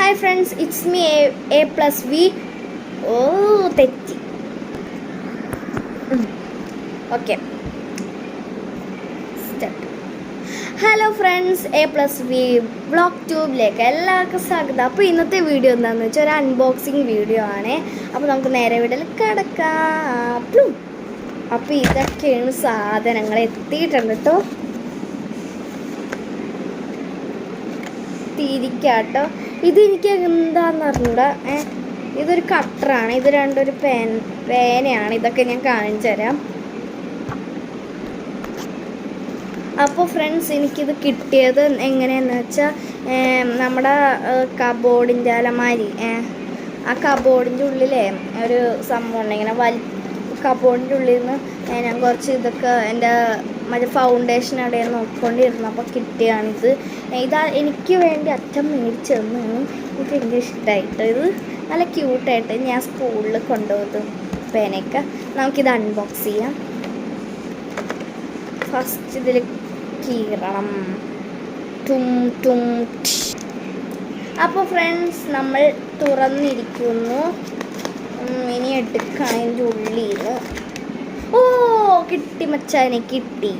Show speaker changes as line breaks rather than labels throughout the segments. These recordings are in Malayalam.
Hi friends, it's me A plus V. തെറ്റി. Okay, start. Hello friends, A plus V vlog ട്യൂബിലേക്ക് എല്ലാവർക്കും സ്വാഗതം. അപ്പോൾ ഇന്നത്തെ വീഡിയോ എന്താണെന്ന് വെച്ചാൽ ഒരു അൺബോക്സിങ് വീഡിയോ ആണ്. അപ്പോൾ നമുക്ക് നേരെ വീഡിയോയിൽ കിടക്കാം. അപ്പോൾ ഇതൊക്കെയാണ് സാധനങ്ങൾ എത്തിയിട്ടുണ്ട് കേട്ടോ. തിരിക്കാട്ടോ. ഇതെനിക്ക് എന്താന്ന് അറിഞ്ഞൂടാ. ഇതൊരു കട്ടറാണ്, ഇത് രണ്ടൊരു പേനയാണ്. ഇതൊക്കെ ഞാൻ കാണിച്ചു തരാം. അപ്പോൾ ഫ്രണ്ട്സ്, എനിക്കിത് കിട്ടിയത് എങ്ങനെയാണെന്ന് വെച്ചാൽ നമ്മുടെ കബോർഡിൻ്റെ അലമാരി, ആ കബോർഡിൻ്റെ ഉള്ളിലെ ഒരു സംഭവം ഉണ്ട്. ഇങ്ങനെ കബോർഡിൻ്റെ ഉള്ളിൽ നിന്ന് ഞാൻ കുറച്ച് ഇതൊക്കെ എൻ്റെ മറ്റേ ഫൗണ്ടേഷൻ അവിടെ നോക്കിക്കൊണ്ടിരുന്നു. അപ്പോൾ കിട്ടിയാണിത്. എനിക്ക് വേണ്ടി അച്ഛൻ മേടിച്ചു തന്നു. എനിക്ക് ഭയങ്കര ഇഷ്ടമായിട്ട്. ഇത് നല്ല ക്യൂട്ടായിട്ട് ഞാൻ സ്കൂളിൽ കൊണ്ടുപോകും പേനയൊക്കെ. നമുക്കിത് അൺബോക്സ് ചെയ്യാം. ഫസ്റ്റ് ഇതിൽ കീറണം. അപ്പോൾ ഫ്രണ്ട്സ്, നമ്മൾ തുറന്നിരിക്കുന്നു. ഇനി എടുക്കണം അതിൻ്റെ ഉള്ളിൽ. ഓ, കിട്ടി മച്ചാനെ, കിട്ടി.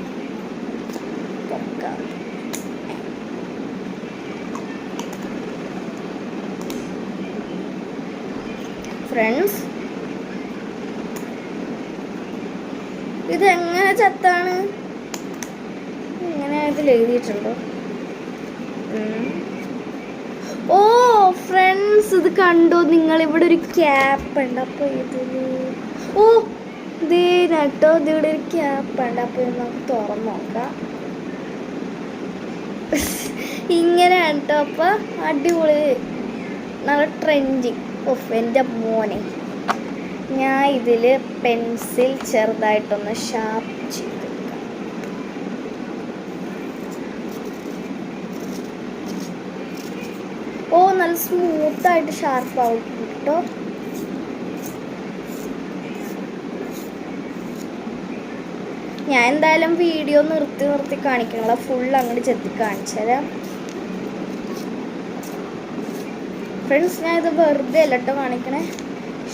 ഫ്രണ്ട്സ്, ഇതെങ്ങനെ ചത്താണ്? ഇങ്ങനെ ഇതിൽ എഴുതിയിട്ടുണ്ടോ? ഓ ഫ്രണ്ട്സ്, ഇത് കണ്ടോ നിങ്ങൾ? ഇവിടെ ഒരു ക്യാപ്പ് ഉണ്ട്. അപ്പോൾ ഇതില് ഇതേ കേട്ടോ, ഇതിവിടെ ഒരു ക്യാപ്പ് ഉണ്ട്. അപ്പോൾ ഇത് നമുക്ക് തുറന്നു നോക്കാം. ഇങ്ങനെ കേട്ടോ. അപ്പോൾ അടിപൊളി, നല്ല ട്രെൻഡിങ്. എൻ്റെ മോനെ, ഞാൻ ഇതിൽ പെൻസിൽ ചെറുതായിട്ടൊന്ന് ഷാർപ്പ് ചെയ്തെടുക്കാം. നല്ല സ്മൂത്തായിട്ട് ഷാർപ്പാവും കേട്ടോ. ഞാൻ എന്തായാലും വീഡിയോ നിർത്തി കാണിക്കണല്ലോ, ഫുൾ അങ്ങോട്ട് ചെത്തി കാണിച്ചു തരാം. ഫ്രണ്ട്സ്, ഞാൻ ഇത് വെറുതെ അല്ല കേട്ടോ കാണിക്കണേ,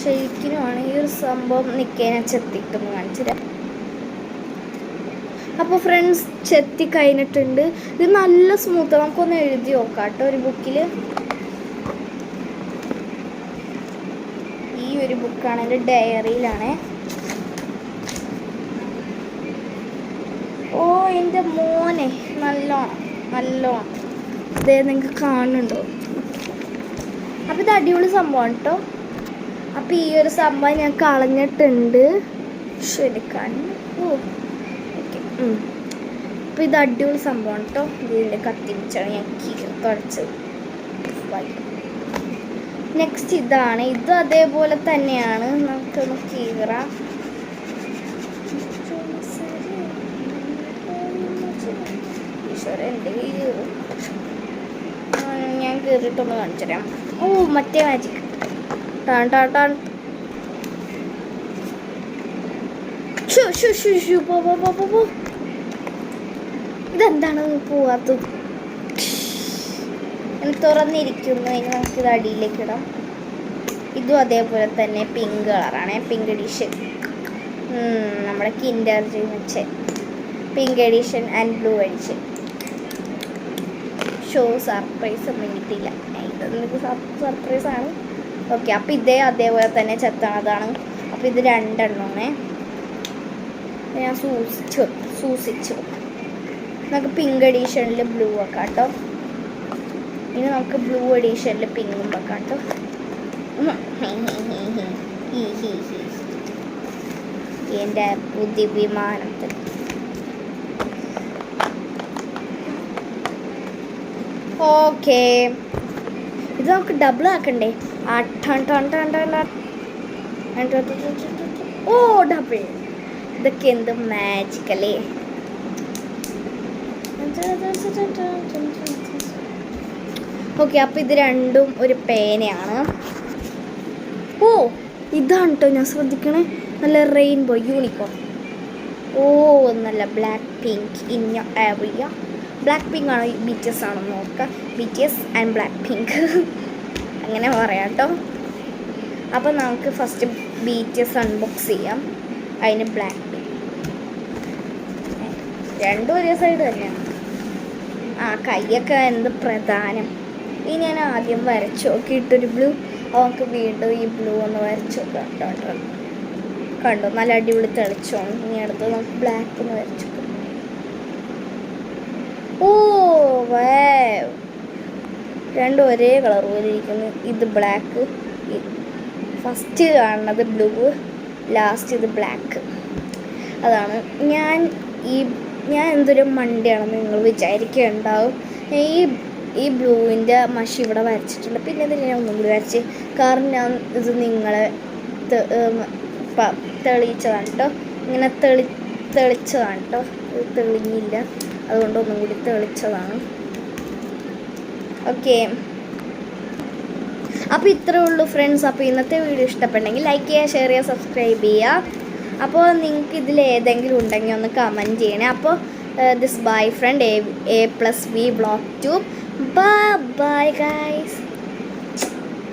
ശരിക്കുമാണ് ഈ ഒരു സംഭവം. ഞാൻ ചെത്തിയിട്ടൊന്ന് കാണിച്ചു തരാം. അപ്പോൾ ഫ്രണ്ട്സ്, ചെത്തി കഴിഞ്ഞിട്ടുണ്ട്. ഇത് നല്ല സ്മൂത്ത്. നമുക്കൊന്ന് എഴുതി നോക്കാം കേട്ടോ ഒരു ബുക്കിൽ. ഈ ഒരു ബുക്കാണ്, എൻ്റെ ഡയറിയിലാണ്. ഓ എൻ്റെ മോനെ, നല്ലോണം ഇതേ നിങ്ങൾക്ക് കാണുന്നുണ്ടോ? അപ്പോൾ ഇത് അടിപൊളി സംഭവമാണ് കേട്ടോ. അപ്പോൾ ഈ ഒരു സംഭവം ഞാൻ കളഞ്ഞിട്ടുണ്ട്. ശരിക്കാൻ ഓക്കെ. അപ്പോൾ ഇത് അടിപൊളി സംഭവമാണ് കേട്ടോ. ഇതിൻ്റെ കത്തി വെച്ചാണ് ഞാൻ തുടച്ചത്. നെക്സ്റ്റ് ഇതാണ്. ഇത് അതേപോലെ തന്നെയാണ്. നമുക്കൊന്ന് കീറാം. ഞാൻ കീറിയിട്ടൊന്ന് കാണിച്ചു തരാം. മറ്റേ മാജിക്. ഇതെന്താണ് പോവാത്തത്? തുറന്നിരിക്കുന്നു. ഇനി നമുക്കിത് അടിയിലേക്ക് ഇടാം. ഇതും അതേപോലെ തന്നെ പിങ്ക് കളറാണ്, പിങ്ക് എഡിഷൻ. നമ്മുടെ കിൻഡർ ജോയ് വെച്ച pink edition and blue edition. Surprise ഒന്നും കിട്ടിയില്ല. ഇത് സർപ്രൈസാണ്. ഓക്കെ, അപ്പോൾ ഇതേ അതേപോലെ തന്നെ ചെത്തണതാണ്. അപ്പോൾ ഇത് രണ്ടെണ്ണമാണ്. ഞാൻ സൂക്ഷിച്ചു. നമുക്ക് പിങ്ക് എഡീഷനിൽ ബ്ലൂ വെക്കാം കേട്ടോ. ഇനി നമുക്ക് ബ്ലൂ എഡീഷനിൽ പിങ്കും വെക്കാം കേട്ടോ. എൻ്റെ ബുദ്ധി വിമാനത്തിൽ. ഓക്കെ, ഇത് നമുക്ക് ഡബിൾ ആക്കണ്ടേ? ഡബിൾ. ഇതൊക്കെ എന്ത് മാജിക്കല്ലേ. ഓക്കെ, അപ്പോൾ ഇത് രണ്ടും ഒരു പേനയാണ്. ഇതാണ് കേട്ടോ ഞാൻ ശ്രദ്ധിക്കണേ. നല്ല റെയിൻബോ യൂണിക്കോൺ. നല്ല black pink in your area. Black pink ആണോ BTS ആണോ നോക്കുക. BTS and black pink. അങ്ങനെ പറയാം കേട്ടോ. അപ്പോൾ നമുക്ക് ഫസ്റ്റ് BTS അൺബോക്സ് ചെയ്യാം. അതിന് ബ്ലാക്ക് പിങ്ക് രണ്ടും ഒരേ സൈഡ് തന്നെയാണ്. കൈയൊക്കെ എന്ത് പ്രധാനം. ഇനി ഞാൻ ആദ്യം വരച്ചു നോക്കിയിട്ടൊരു ബ്ലൂ, നമുക്ക് വീണ്ടും ഈ ബ്ലൂ ഒന്ന് വരച്ചു നോക്കാം കേട്ടോ. കണ്ടോ, നല്ല അടിപൊളി തെളിച്ചോണം. ഇനി അടുത്ത് നമുക്ക് ബ്ലാക്ക് ഒന്ന് വരച്ചു നോക്കാം. ഓ വാവ്, രണ്ടും ഒരേ കളർ പോലെ ഇരിക്കുന്നു. ഇത് ബ്ലാക്ക്, ഫസ്റ്റ് കാണുന്നത് ബ്ലൂ, ലാസ്റ്റ് ഇത് ബ്ലാക്ക്. അതാണ് ഞാൻ എന്തൊരു മണ്ടിയാണെന്ന് നിങ്ങൾ വിചാരിക്കുന്നുണ്ടാവും. ഈ ബ്ലൂവിൻ്റെ മഷി ഇവിടെ വരച്ചിട്ടുണ്ട്. പിന്നെ ഇതിൽ ഞാൻ ഒന്നും കൂടി വരച്ച്, കാരണം ഞാൻ ഇത് നിങ്ങളെ തെളിയിച്ചതാണ് കേട്ടോ. ഇങ്ങനെ തെളിച്ചതാണ് കേട്ടോ. ഇത് തെളിഞ്ഞില്ല, അതുകൊണ്ട് ഒന്നും കൂടി തെളിച്ചതാണ്. ഓക്കെ, അപ്പോൾ ഇത്രേ ഉള്ളൂ ഫ്രണ്ട്സ്. അപ്പോൾ ഇന്നത്തെ വീഡിയോ ഇഷ്ടപ്പെട്ടെങ്കിൽ ലൈക്ക് ചെയ്യുക, ഷെയർ ചെയ്യുക, സബ്സ്ക്രൈബ് ചെയ്യുക. അപ്പോൾ നിങ്ങൾക്ക് ഇതിൽ ഏതെങ്കിലും ഉണ്ടെങ്കിൽ ഒന്ന് കമൻറ്റ് ചെയ്യണേ. അപ്പോൾ this by friend A+V Vlog Tube. Bye bye guys.